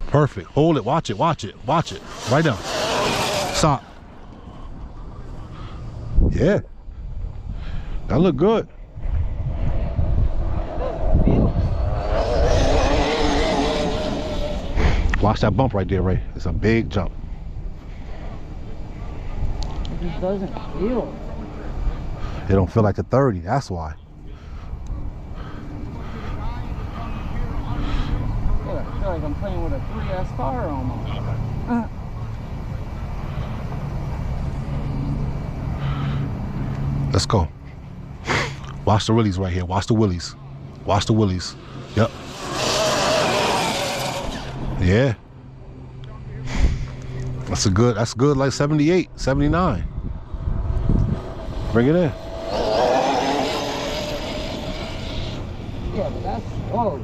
Perfect. Hold it. Watch it. Watch it. Watch it. Right now. Stop. Yeah. That look good. Watch that bump right there, Ray. It's a big jump. It just doesn't feel. It don't feel like a 30. That's why. Yeah, I feel like I'm playing with a 3S car almost. Let's go. Watch the wheelies right here. Watch the wheelies. Watch the wheelies. Yep. Yeah. That's good like 78, 79. Bring it in. Yeah, but that's, oh,